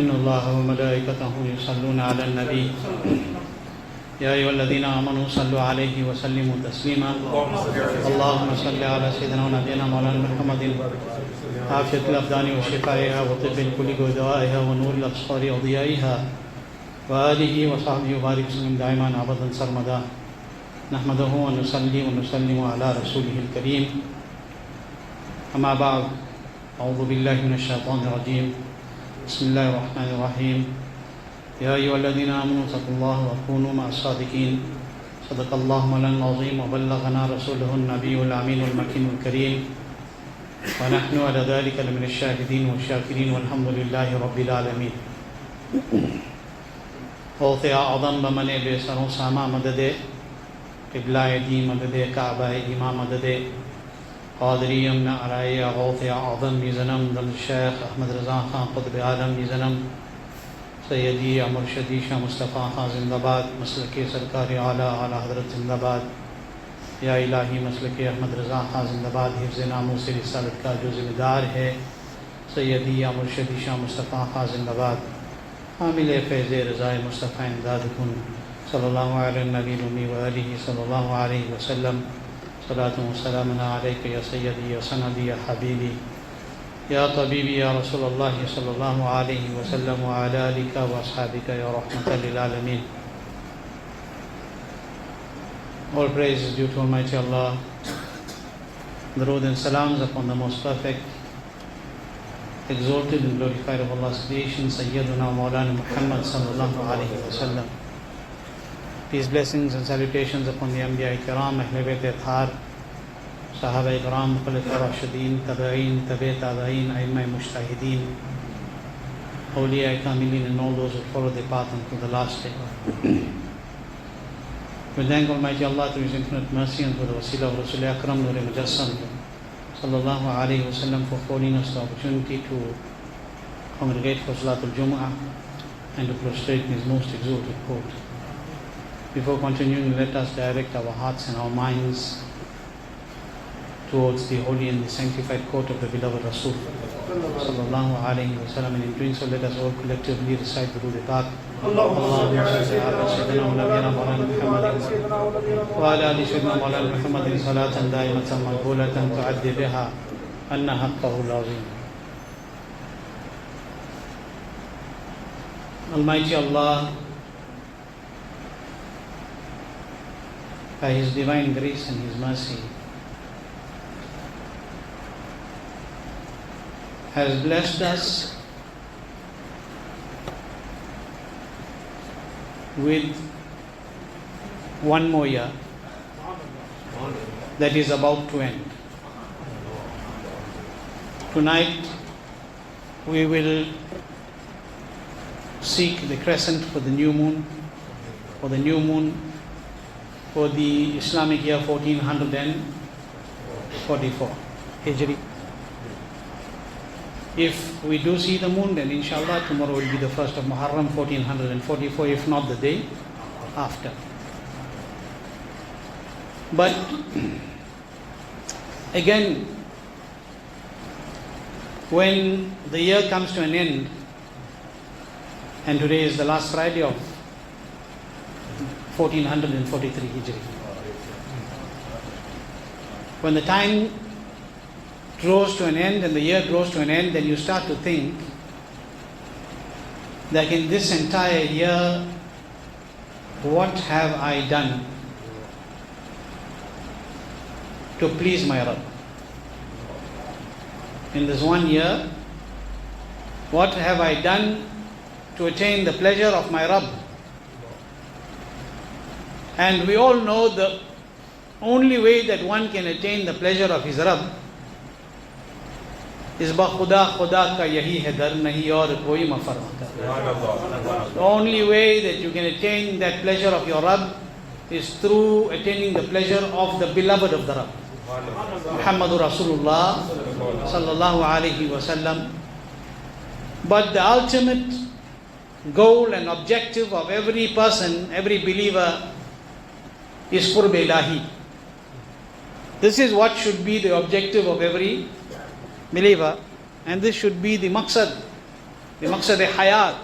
إن الله وملائكته يصلون على النبي يا أيها الذين آمنوا صلوا عليه وسلموا تسليما اللهم صل على سيدنا ونبينا مولانا محمد عافية الأبدان وشفائها وطب الكل ودوائها ونور الأبصار وضيائها وآله وصحبه وبارك وسلم دائما أبدا سرمدا نحمده ونصلي ونسلم على رسوله الكريم أما بعد أعوذ بالله من الشيطان الرجيم بسم الله الرحمن الرحيم يا أيها الذين آمنوا اتقوا الله وكونوا مع الصادقين صدق الله مولانا العظيم وبلغنا رسوله النبي الأمين المكين الكريم ونحن على ذلك لمن الشاهدين والشاكرين والحمد لله رب العالمين غوث أعظم بمن بسر ساما مدد قبلة دي مدد كعبة إمام مدد قادری امن عرائی غوث اعظم میزنم دل الشیخ احمد رضا خان قطب عالم میزنم سیدی مرشدی شاہ مصطفیٰ خان زندہ باد مسلک سرکار اعلیٰ اعلیٰ حضرت زندہ باد یا الہی مسلک احمد رضا خان زندہ باد حفظ ناموس رسالت کا جو ذمہ دار ہے سیدی مرشدی شاہ مصطفیٰ خان زندہ باد حامل فیض رضا مصطفیٰ امداد کن صلی اللہ علیہ النبی الامی وآلہ صلی اللہ علیہ وسلم صلاة وسلام عليك يا سيدي يا سندي يا حبيبي يا طبيبي يا رسول الله صلى الله عليه وسلم وعلى آلك وأصحابك يا رحمة للعالمين. All praise is due to Almighty Allah. Durood and salams upon the most perfect, exalted and glorified of Allah's creation, Sayyiduna Mawlana Muhammad sallallahu alayhi wa sallam. Peace, blessings and salutations upon the Anbiya Ikram, Ahl Bayt Athhar, Sahaba Ikram, Khulafa Rashideen, Tabi'een, Tabi' Tabi'een, Aimma Mujtahideen, Awliya Kamilin, and all those who follow the path until the last day. We thank Almighty Allah through His infinite mercy and for the wasila of Rasul Akram Noori Mujassam sallallahu alayhi wa sallam for affording us the opportunity to congregate for Salatul JUMMAH and to prostrate in His most exalted court. Before continuing, let us direct our hearts and our minds towards the holy and the sanctified court of the beloved Rasul sallallahu alayhi wa sallam, and in doing so let us all collectively recite the Durood Pak. Allahumma salli ala sayyidina wa nabiyina Mawlana Muhammadin wa ala ali sayyidina Mawlana Muhammadin salatan daimatan maqbulatan tu'addi biha anna haqqahu al-azim. Almighty Allah, by His divine grace and His mercy, has blessed us with one more year that is about to end. Tonight we will seek the crescent for the new moon, for the Islamic year 1444 Hijri. If we do see the moon, then inshallah tomorrow will be the first of Muharram 1444, if not the day after. But again, when the year comes to an end, and today is the last Friday of 1443 Hijri. When the time draws to an end and the year draws to an end, then you start to think that in this entire year, what have I done to please my Rabb? In this one year, what have I done to attain the pleasure of my Rabb? And we all know the only way that one can attain the pleasure of his Rabb is ba khuda khuda ka yahi hai dar nahi aur koi mafarq ka. The only way that you can attain that pleasure of your Rabb is through attaining the pleasure of the beloved of the Rabb, Muhammadur Rasulullah sallallahu alaihi wasallam. But the ultimate goal and objective of every person, every believer, is qurb ilahi. This is what should be the objective of every believer, and this should be the maqsad the maqsad-e-hayat,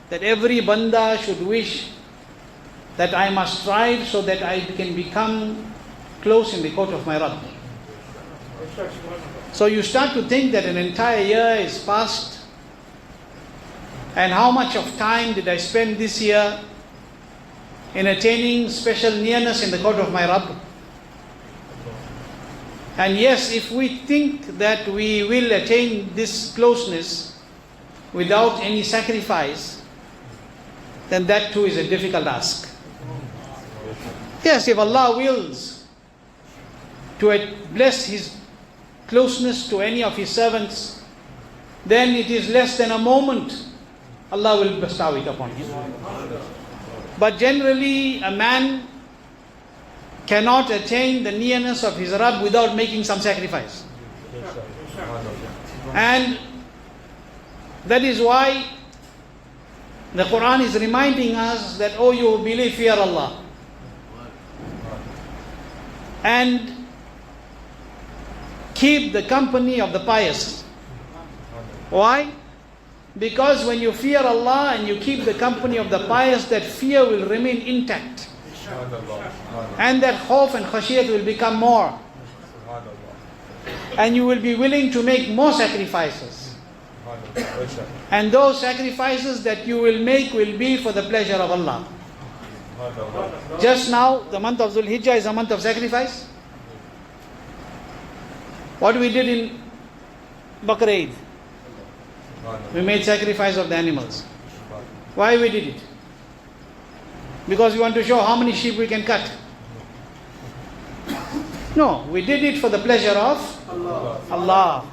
that every banda should wish that I must strive so that I can become close in the court of my Rabb. So you start to think that an entire year is past, and how much of time did I spend this year in attaining special nearness in the court of my Rabb? And yes, if we think that we will attain this closeness without any sacrifice, then that too is a difficult task. Yes, if Allah wills to bless His closeness to any of His servants, then it is less than a moment Allah will bestow it upon him. But generally, a man cannot attain the nearness of his Rabb without making some sacrifice. And that is why the Quran is reminding us that, oh, you who believe, fear Allah. And keep the company of the pious. Why? Because when you fear Allah and you keep the company of the pious, that fear will remain intact. And that khawf and khashiyat will become more. And you will be willing to make more sacrifices. And those sacrifices that you will make will be for the pleasure of Allah. Just now, the month of Dhul Hijjah is a month of sacrifice. What we did in Bakr Eid, we made sacrifice of the animals. Why we did it? Because we want to show how many sheep we can cut. No, we did it for the pleasure of Allah.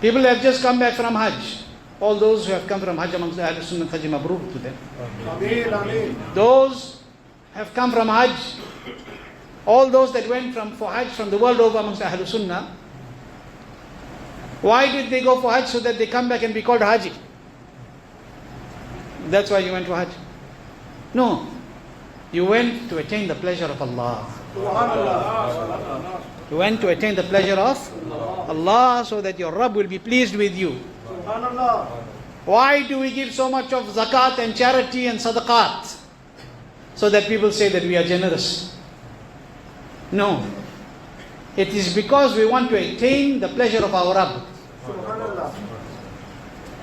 People have just come back from Hajj. All those who have come from Hajj amongst the Ahlul Sunnah, Hajj Mabrur to them. Those have come from Hajj. All those that went for Hajj from the world over amongst the Ahlul Sunnah. Why did they go for Hajj? So that they come back and be called Haji. That's why you went for Hajj. No. You went to attain the pleasure of Allah. You went to attain the pleasure of Allah so that your Rabb will be pleased with you. Why do we give so much of zakat and charity and sadaqat? So that people say that we are generous. No. It is because we want to attain the pleasure of our Rabb.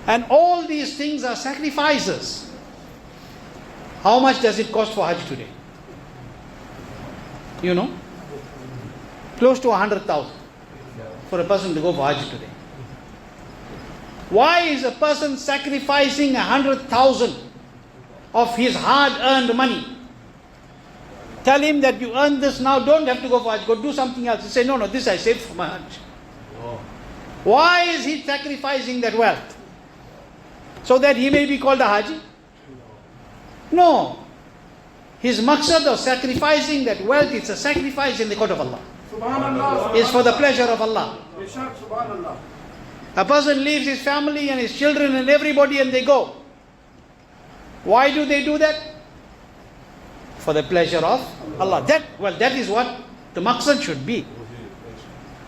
And all these things are sacrifices. How much does it cost for Hajj today? You know? Close to 100,000 for a person to go for Hajj today. Why is a person sacrificing 100,000 of his hard-earned money? Tell him that you earn this now, don't have to go for Hajj, go do something else. He say, no, this I saved for my Hajj. Why is he sacrificing that wealth? So that he may be called a Haji? No. His maqsad of sacrificing that wealth, it's a sacrifice in the court of Allah. It's for the pleasure of Allah. A person leaves his family and his children and everybody and they go. Why do they do that? For the pleasure of Allah. That is what the maqsad should be.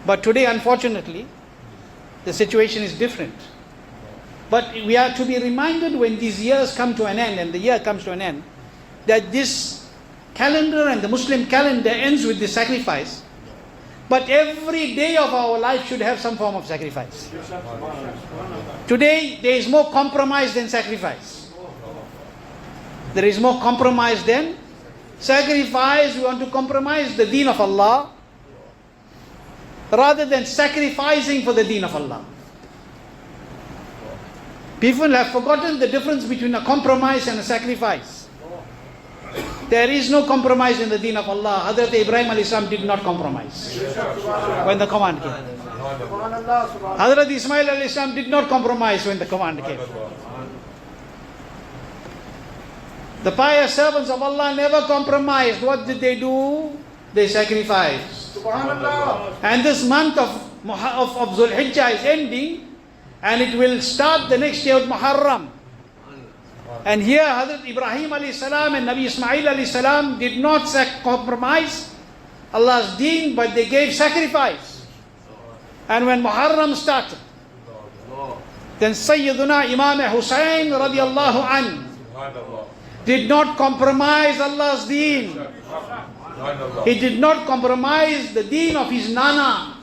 But today, unfortunately, the situation is different. But we are to be reminded when these years come to an end, and the year comes to an end, that this calendar and the Muslim calendar ends with this sacrifice. But every day of our life should have some form of sacrifice. Today, there is more compromise than sacrifice. There is more compromise than sacrifice. We want to compromise the deen of Allah rather than sacrificing for the deen of Allah. People have forgotten the difference between a compromise and a sacrifice. There is no compromise in the deen of Allah. HAZRAT Ibrahim alayhi salam did not compromise when the command came. HAZRAT Ismail alayhi salam did not compromise when the command came. The pious servants of Allah never compromised. What did they do? They sacrificed. And this month of Dhul Hijjah is ending, and it will start the next year with Muharram. And here Hazrat Ibrahim alayhi salam and Nabi Ismail alayhi salam did not compromise Allah's deen, but they gave sacrifice. And when Muharram started, then Sayyiduna Imam Hussain radiallahu an did not compromise Allah's deen. He did not compromise the deen of his Nana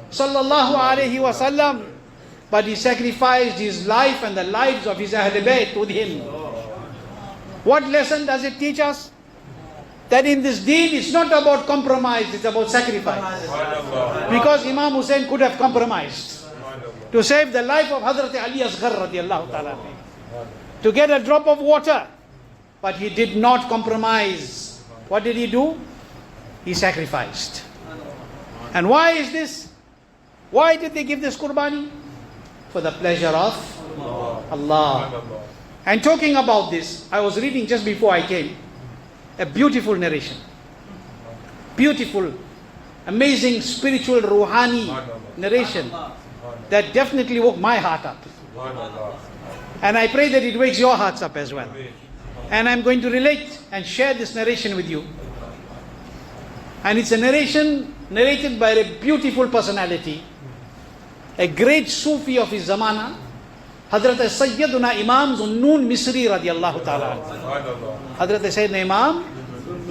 sallallahu alayhi wasallam, but he sacrificed his life and the lives of his Ahl Bayt with him. What lesson does it teach us? That in this deen it's not about compromise, it's about sacrifice. Because Imam Hussain could have compromised to save the life of HAZRAT Ali Asghar radiallahu ta'ala, to get a drop of water, but he did not compromise. What did he do? He sacrificed. And why is this? Why did they give this qurbani? For the pleasure of Allah. And talking about this, I was reading just before I came a beautiful narration. Beautiful, amazing, spiritual, ruhani narration that definitely woke my heart up. And I pray that it wakes your hearts up as well. And I'm going to relate and share this narration with you. And it's a narration narrated by a beautiful personality, a great Sufi of his zamana, HAZRAT Sayyiduna Imam Zunnun Misri radiallahu ta'ala. HAZRAT Sayyiduna Imam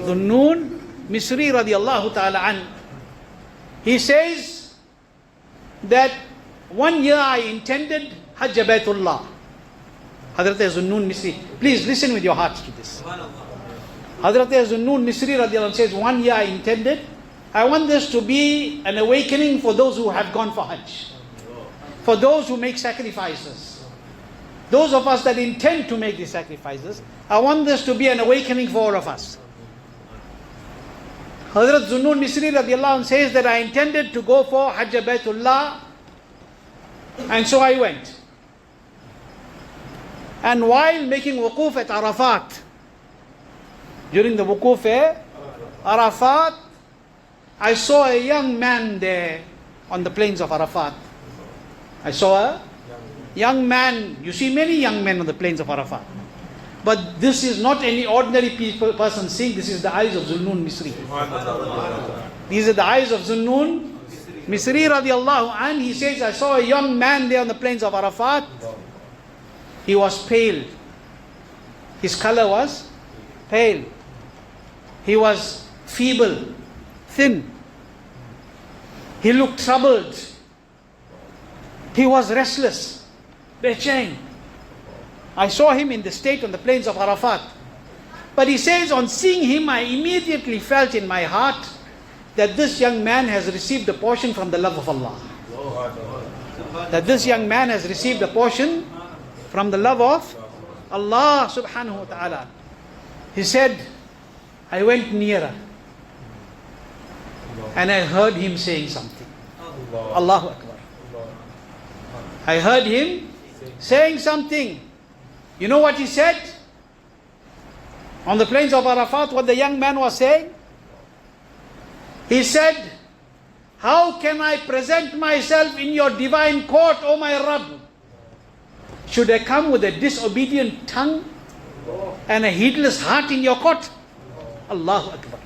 Zunnun Misri radiallahu ta'ala an. He says that one year I intended Hajj Baitullah. HAZRAT Zunnun Misri. Please listen with your hearts to this. HAZRAT Zunnun Misri radiallahu anh says, one year I intended. I want this to be an awakening for those who have gone for Hajj. For those who make sacrifices. Those of us that intend to make these sacrifices, I want this to be an awakening for all of us. Hazrat Zunnun Misri radiallahu anh says that I intended to go for Hajj Baitullah, and so I went. And while making wuquf at Arafat, during the wuquf at Arafat, I saw a young man there on the plains of Arafat. I saw a young man. You see many young men on the plains of Arafat. But this is not any ordinary person seeing. This is the eyes of Zunnun Misri. These are the eyes of Zunnun Misri radiallahu anh. He says, I saw a young man there on the plains of Arafat. He was pale. His color was pale. He was feeble, thin. He looked troubled. He was restless, bechain. I saw him in the state on the plains of Arafat. But he says, on seeing him, I immediately felt in my heart that this young man has received a portion from the love of Allah. That this young man has received a portion from the love of Allah subhanahu wa ta'ala. He said, I went nearer and I heard him saying something. Allahu Akbar. I heard him saying something. You know what he said? On the plains of Arafat, what the young man was saying? He said, how can I present myself in your divine court, O my Rabb? Should I come with a disobedient tongue and a heedless heart in your court? Allahu Akbar.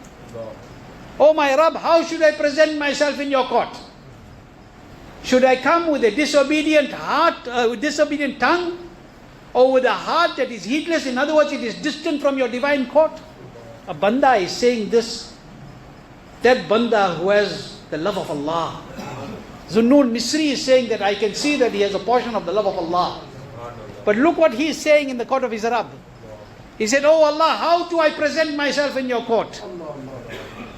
O my Rabb, how should I present myself in your court? Should I come with a disobedient heart, disobedient tongue, or with a heart that is heedless? In other words, it is distant from your divine court. A banda is saying this. That banda who has the love of Allah. Zunnun Misri is saying that I can see that he has a portion of the love of Allah. But look what he is saying in the court of his Rabb. He said, oh Allah, how do I present myself in your court?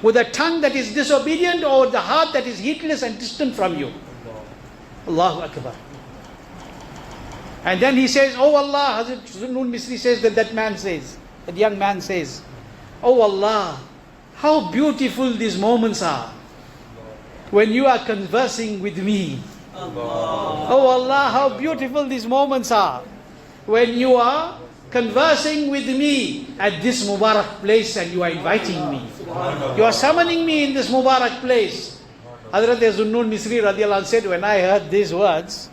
With a tongue that is disobedient, or the heart that is heedless and distant from you? Allahu Akbar. And then he says, oh Allah, Hazrat Zunnun Misri says that man says, that young man says, oh Allah, how beautiful these moments are when you are conversing with me. Oh Allah, how beautiful these moments are when you are conversing with me at this Mubarak place and you are inviting me. You are summoning me in this Mubarak place. Hazrat Zunnun Misri radiallahu anh said, when I heard these words,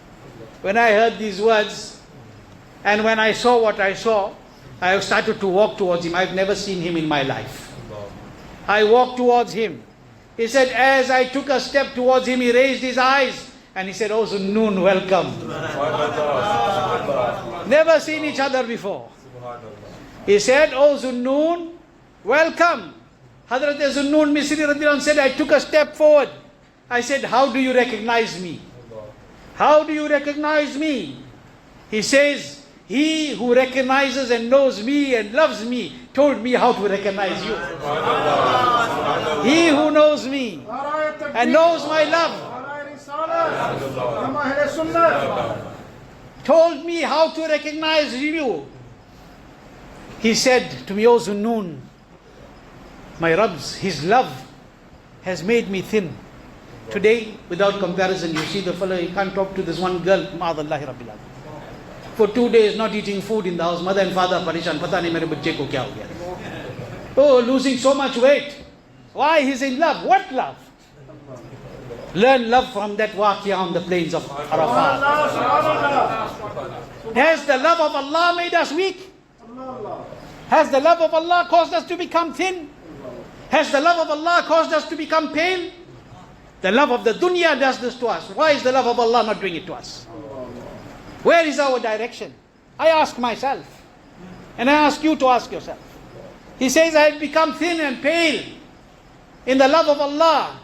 and when I saw what I saw, I started to walk towards him. I've never seen him in my life. I walked towards him. He said, as I took a step towards him, he raised his eyes and he said, oh Zunnun, welcome. Never seen each other before. He said, "Oh Zunnun, welcome." Hazrat Zunnun Misri radiallahu anh said, I took a step forward. I said, "How do you recognize me? How do you recognize me?" He says, "He who recognizes and knows me and loves me told me how to recognize you." He who knows me and knows my love told me how to recognize you. He said to me, "O Zunnun, my Rabb's, His love has made me thin. Today, without comparison, you see the fellow, he can't talk to this one girl, ma'adallahi rabbil alamin. For 2 days not eating food in the house, mother and father parishan, pata nahi mere bachche ko kya ho gaya. Oh, losing so much weight. Why? He's in love. What love? Learn love from that waqia on the plains of Arafat. Has the love of Allah made us weak? Has the love of Allah caused us to become thin? Has the love of Allah caused us to become pale? The love of the dunya does this to us. Why is the love of Allah not doing it to us? Where is our direction? I ask myself. And I ask you to ask yourself. He says, I have become thin and pale in the love of Allah.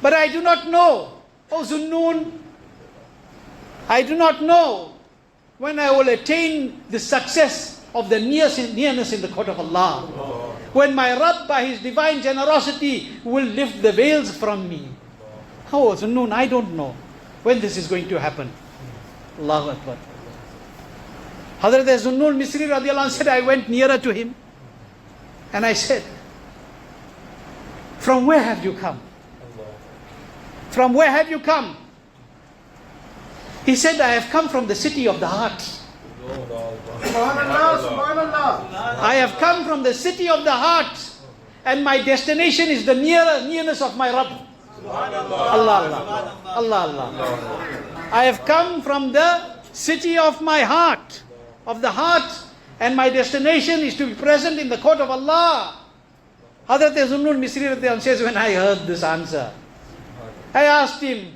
But I do not know, O Zunnun, I do not know when I will attain the success of the nearness in the court of Allah. When my Rabb, by His divine generosity, will lift the veils from me. Oh, Zunnun, I don't know when this is going to happen. Allahu Akbar. Hazrat Zunnun Misri radiallahu anh said, I went nearer to him and I said, "From where have you come? From where have you come?" He said, "I have come from the city of the heart. I have come from the city of the heart, and my destination is the nearness of my Rabb." Allah, Allah, Allah, Allah. I have come from the city of my heart, and my destination is to be present in the court of Allah. Hazrat Zunnun Misri says, when I heard this answer, I asked him,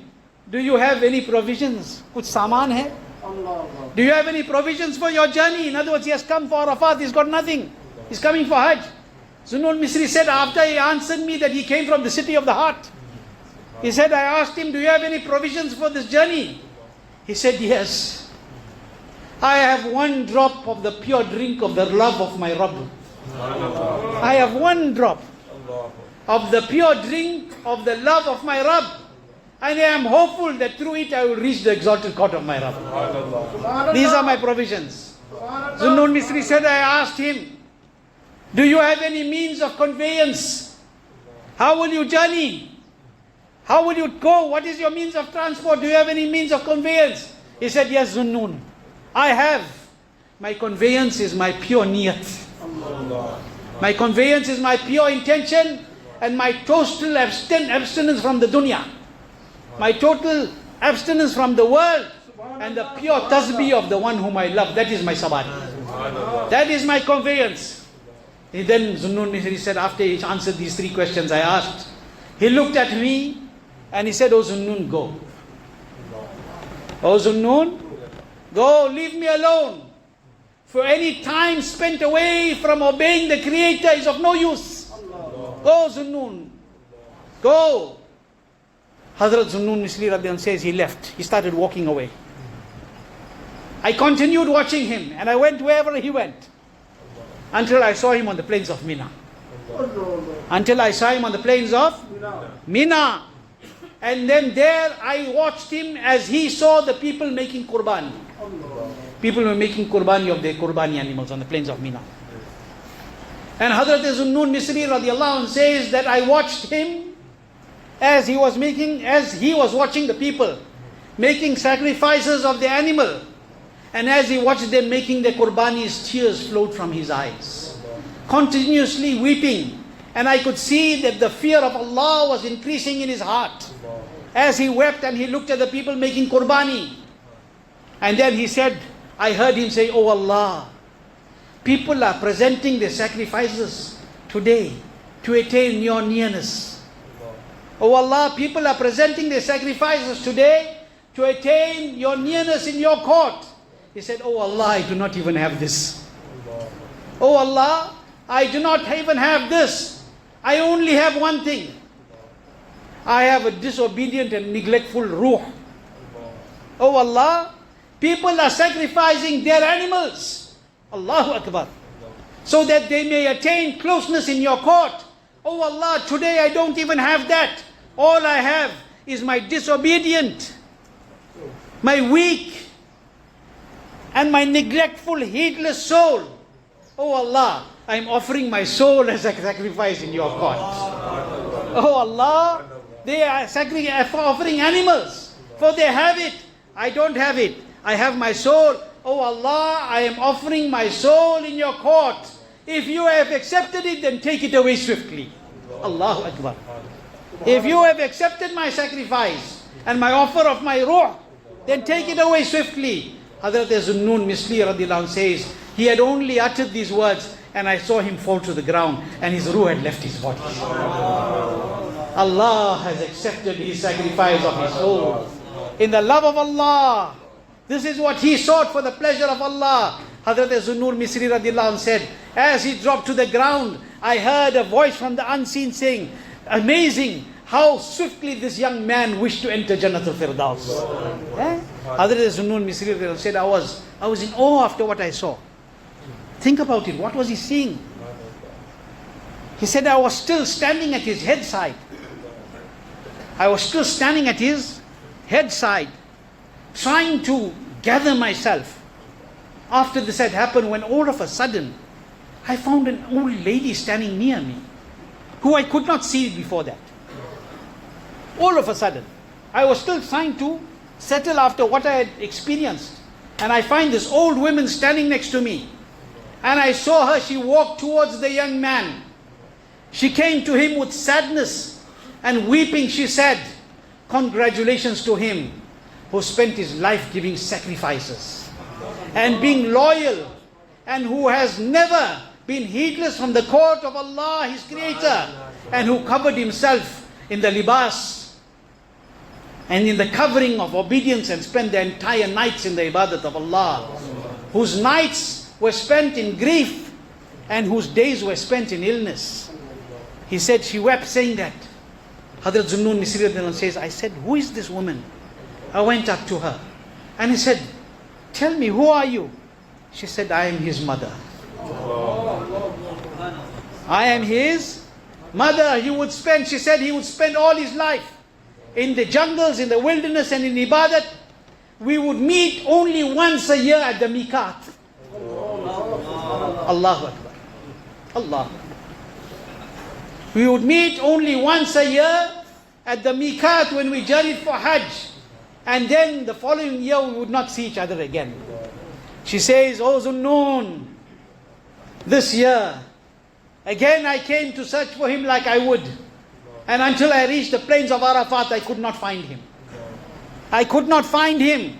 "Do you have any provisions? Kuch saman hai? Do you have any provisions for your journey?" In other words, he has come for Arafat, he's got nothing. He's coming for Hajj. Zunnun Misri said, after he answered me that he came from the city of the heart, he said, I asked him, "Do you have any provisions for this journey?" He said, "Yes. I have one drop of the pure drink of the love of my Rabb. I have one drop of the pure drink of the love of my Rabb. And I am hopeful that through it I will reach the exalted court of my Rabb. These are my provisions." Zunnun Misri said, I asked him, "Do you have any means of conveyance? How will you journey? How will you go? What is your means of transport? Do you have any means of conveyance?" He said, "Yes, Zunnun, I have. My conveyance is my pure niyat. My conveyance is my pure intention and my total abstinence from the dunya. My total abstinence from the world and the pure tasbih of the one whom I love. That is my sabari. That is my conveyance." And then Zunnun Misri said, after he answered these three questions I asked, he looked at me and he said, "O Zunnun, go. O Zunnun, go, leave me alone. For any time spent away from obeying the Creator is of no use. Go, Zunnun, go." Hazrat Zunnun Misri radiallahu anh says he left. He started walking away. I continued watching him and I went wherever he went until I saw him on the plains of Mina. Until I saw him on the plains of Mina. And then there I watched him as he saw the people making qurbani. People were making qurbani of their qurbani animals on the plains of Mina. And Hazrat Zunnun Misri radiallahu anh says that I watched him as he was watching the people making sacrifices of the animal. And as he watched them making their qurbanis, tears flowed from his eyes, continuously weeping. And I could see that the fear of Allah was increasing in his heart as he wept and he looked at the people making qurbani. And then he said, I heard him say, "Oh Allah, people are presenting their sacrifices today to attain your nearness. Oh Allah, people are presenting their sacrifices today to attain your nearness in your court." He He said, "Oh Allah, I do not even have this. Oh Allah, I do not even have this. I only have one thing. I have a disobedient and neglectful ruh. Oh Allah, people are sacrificing their animals, Allahu Akbar, so that they may attain closeness in your court. Oh Allah, today I don't even have that. All I have is my disobedient, my weak, and my neglectful, heedless soul. Oh Allah, I am offering my soul as a sacrifice in your court. Oh Allah, they are offering animals, for they have it. I don't have it. I have my soul. Oh Allah, I am offering my soul in your court. If you have accepted it, then take it away swiftly. Allahu Akbar. If you have accepted my sacrifice and my offer of my ruh, then take it away swiftly. HAZRAT Zunnun Misli radiallahu anh says, he had only uttered these words and I saw him fall to the ground and his ruh had left his body. Allah has accepted his sacrifice of his soul. In the love of Allah, this is what he sought, for the pleasure of Allah. HAZRAT Zunnun Misri radiallahu anh said, as he dropped to the ground, I heard a voice from the unseen saying, amazing how swiftly this young man wished to enter Jannatul Firdaus. HAZRAT Zunnun Misri radiallahu anh said, I was in awe after what I saw. Think about it, what was he seeing? He said, I was still standing at his head side. I was still standing at his head side, trying to gather myself. After this had happened, when all of a sudden, I found an old lady standing near me, who I could not see before that. All of a sudden, I was still trying to settle after what I had experienced. And I find this old woman standing next to me. And I saw her, she walked towards the young man. She came to him with sadness and weeping. She said, congratulations to him who spent his life giving sacrifices and being loyal, and who has never been heedless from the court of Allah, his creator, and who covered himself in the libas and in the covering of obedience and spent the entire nights in the ibadat of Allah, whose nights were spent in grief and whose days were spent in illness. He said, she wept saying that. HAZRAT Zunnun Misri says, I said, who is this woman? I went up to her and he said, tell me, who are you? She said, I am his mother. I am his mother. She said he would spend all his life in the jungles, in the wilderness and in ibadat. We would meet only once a year at the miqat. Allahu Akbar. Allah. We would meet only once a year at the miqat when we journeyed for Hajj. And then the following year we would not see each other again. She says, oh Zunnun, this year, again I came to search for him like I would. And until I reached the plains of Arafat, I could not find him. I could not find him.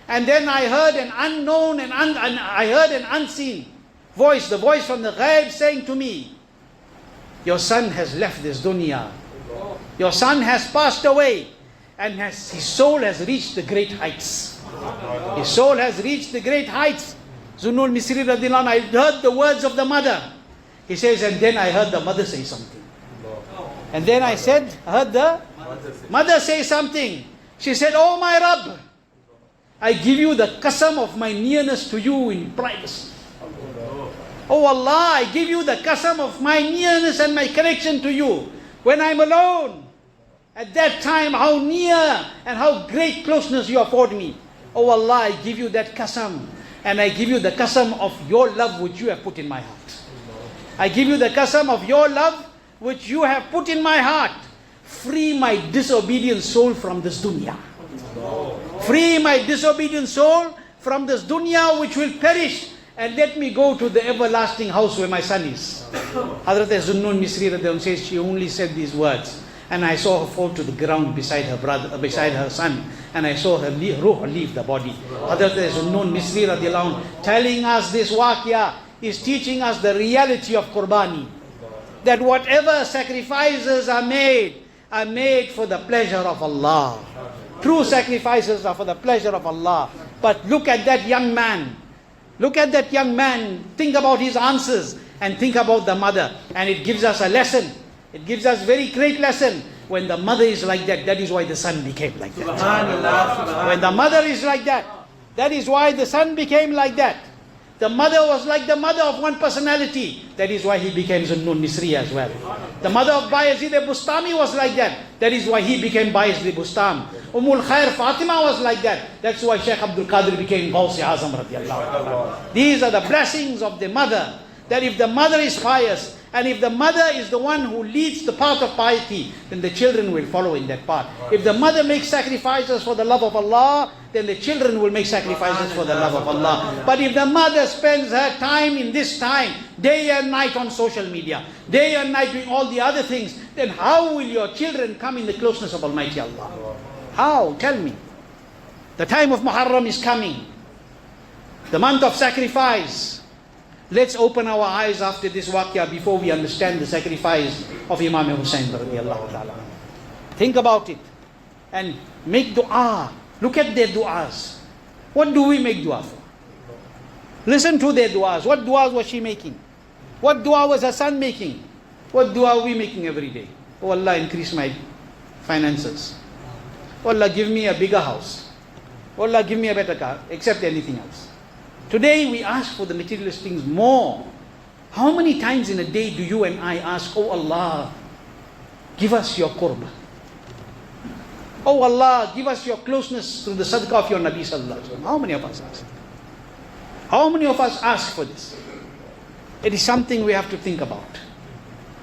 And then I heard an unknown and I heard an unseen voice, the voice from the ghaib saying to me, your son has left this dunya. Your son has passed away. And his soul has reached the great heights. His soul has reached the great heights. Zunnun Misri radiallahu anh, I heard the words of the mother. He says, and then I heard the mother say something. And then I heard the mother say something. She said, oh my Rabb, I give you the qasam of my nearness to you in privacy. Oh Allah, I give you the qasam of my nearness and my connection to you when I'm alone. At that time, how near and how great closeness you afford me. Oh Allah, I give you that qasam. And I give you the qasam of your love which you have put in my heart. I give you the qasam of your love which you have put in my heart. Free my disobedient soul from this dunya. Free my disobedient soul from this dunya which will perish, and let me go to the everlasting house where my son is. HAZRAT Zunnun Misri says, she only said these words. And I saw her fall to the ground beside her son. And I saw her ruh leave the body. HAZRAT Zunnun Misri radiallahu anh, telling us this waqia, is teaching us the reality of Qurbani. That whatever sacrifices are made for the pleasure of Allah. True sacrifices are for the pleasure of Allah. But look at that young man. Look at that young man. Think about his answers and think about the mother. And it gives us a lesson. It gives us very great lesson. When the mother is like that, that is why the son became like that. When the mother is like that, that is why the son became like that. The mother was like the mother of one personality. That is why he became Zunnun Misri as well. The mother of Bayezid Bustami was like that. That is why he became Bayezid Bustam. Ummul Khair Fatima was like that. That's why Sheikh Abdul Qadir became Gawsi Azam radiallahu anhu. These are the blessings of the mother. That if the mother is pious, and if the mother is the one who leads the path of piety, then the children will follow in that path. If the mother makes sacrifices for the love of Allah, then the children will make sacrifices for the love of Allah. But if the mother spends her time in this time, day and night on social media, day and night doing all the other things, then how will your children come in the closeness of Almighty Allah? How? Tell me. The time of Muharram is coming. The month of sacrifice. Let's open our eyes after this waqia before we understand the sacrifice of Imam Hussain radiallahu ta'ala. Think about it and make dua. Look at their du'as. What do we make dua for? Listen to their du'as. What du'as was she making? What dua was her son making? What dua are we making every day? Oh Allah, increase my finances. Oh Allah, give me a bigger house. Oh Allah, give me a better car, except anything else. Today we ask for the materialist things more. How many times in a day do you and I ask, oh Allah, give us your qurba. Oh Allah, give us your closeness through the sadaqah of your Nabi sallallahu alaihi wasallam. How many of us ask? How many of us ask for this? It is something we have to think about.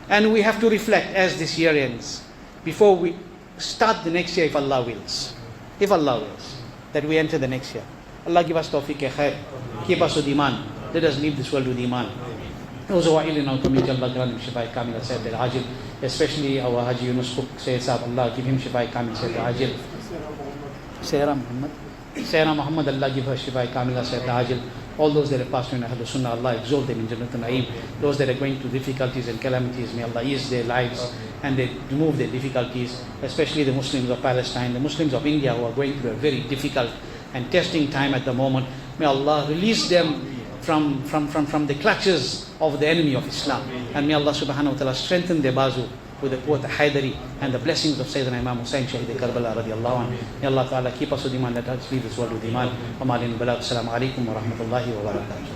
And we have to reflect as this year ends, before we start the next year, if Allah wills. If Allah wills, that we enter the next year. Allah give us tawfiq khair. Keep us with iman. Let us leave this world with iman. Those who are ill in our community, Allah grant him shifai kamil sayyid al-ajil. Especially our Haji Yunus Cook Sayyid Sahab, Allah give him shifai kamil sayyid al-ajil. Sayyara Muhammad, Allah give her shifai kamil sayyid al-ajil. All those that have passed on Ahlul Sunnah, Allah exalt them in Jannatul Naeem. Those that are going through difficulties and calamities, may Allah ease their lives and they remove their difficulties. Especially the Muslims of Palestine, the Muslims of India who are going through a very difficult and testing time at the moment. May Allah release them from the clutches of the enemy of Islam. And may Allah subhanahu wa ta'ala strengthen their bazu with the quwwat Haydari and the blessings of Sayyidina Imam Hussain Shahid Karbala radiallahu anhu. May Allah ta'ala keep us with iman, let us leave this world with iman. Wa ma'alin balagh. Assalamu alaikum wa rahmatullahi wa barakatuh.